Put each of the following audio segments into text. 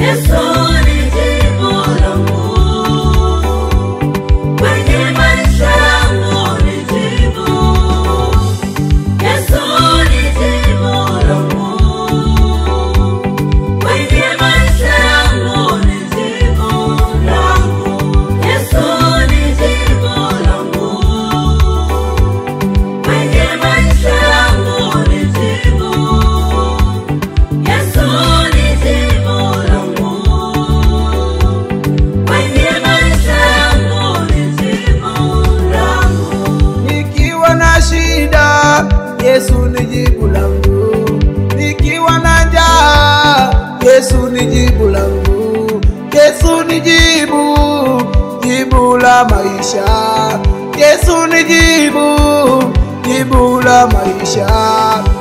Yesu ni jibu langu, kwenye maisha yangu ni jibu. Yesu ni jibu langu, kwenye maisha yangu ni jibu langu. Yesu ni jibu langu, kwenye maisha yangu ni jibu. Yesu ni jibu langu, kwenye maisha yangu ni jibu langu. Nikiwa na shida, Yesu ni jibu langu. Nikiwa na njaa, Yesu ni jibu langu. Yesu ni jibu la maisha. Yesu ni jibu la maisha.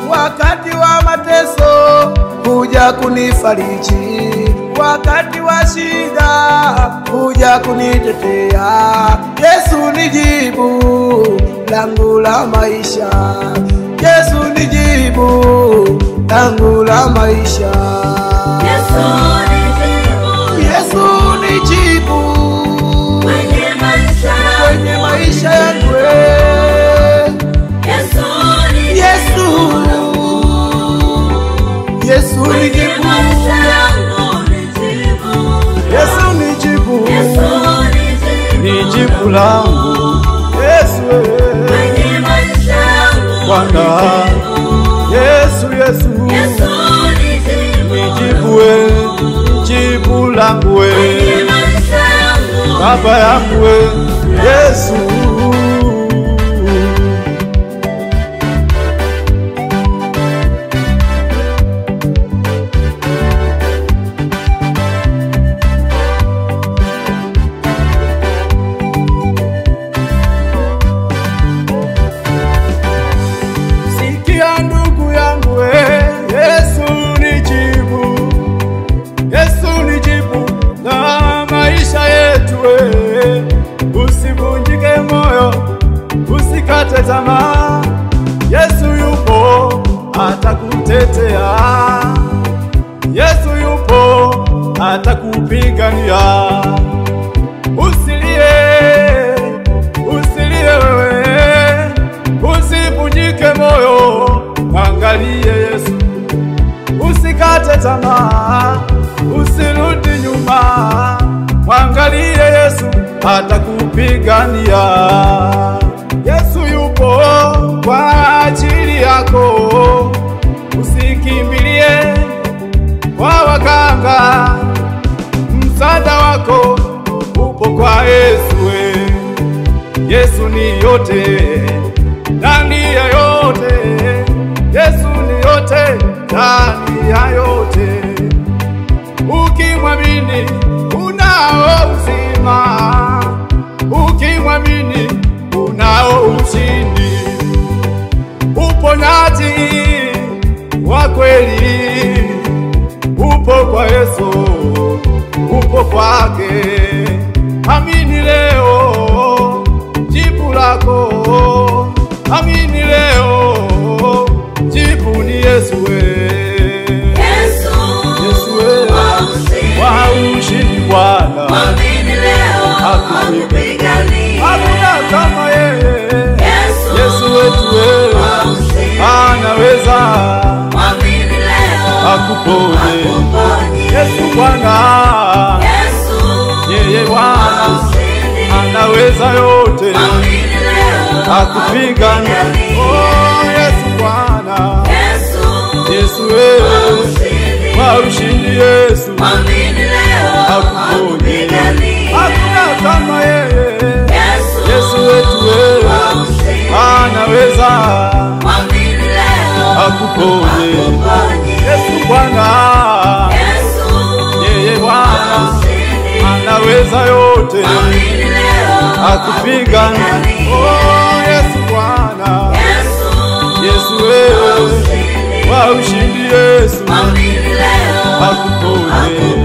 Wakati wa mateso huja kunifariji, wakati wa shida huja kunitetea. Yesu ni jibu langu la maisha. Yesu ni jibu langu la maisha. Yesu ni jibu, Yesu ni jibu kwenye maisha yangu. Yesu ni Yesu ni jibu. maisha yangu ni jibu. Yesu ni jibu. Yesu Ni jibu langu. Yesu kwenye maisha yangu Bwana. Yesu Yesu ni jibu, jibu langu kwenye maisha yangu. Baba yangu Yesu. Sikia ndugu yangu Yesu ni jibu. Yesu ni jibu na maisha yetu Usivunjike moyo, usikate tamaa. Yesu yupo atakutetea. Yesu yupo atakupigania. Usilie wewe, usivunjike moyo, angalie Yesu. Usikate tamaa, usirudi nyuma, mwangalie Yesu atakupigania. Yesu yupo kwa ajili yako, usikimbilie kwa waganga, msaada wako upo kwa Yesu. Yesu ni yote ndani ya yote. Yesu ni yote ndani ya yote. Ukimwamini unao uzima, ukimwamini unao ushindi. Uponyaji wa kweli upo kwa Yesu, upo kwake. Amini leo jibu lako, amini leo jibu ni Yesu. Wa ushindi Bwana, mwamini leo akupigania. hakuna kama yeye. Yesu wetu anaweza, Mwamini leo akuponye. Yesu Bwana, yeye Bwana anaweza yote, mwamini leo akupigania. Oh Yesu Bwana, Yesu wa ushindi. Yesu mwamini leo akuponye. Hakuna kama yeye. Yesu wetu anaweza, mwamini leo akuponye. Yesu Bwana, yeye Bwana anaweza yote, akupigania. Oh Yesu Bwana, Yesu wa ushindi. Yesu akuponye.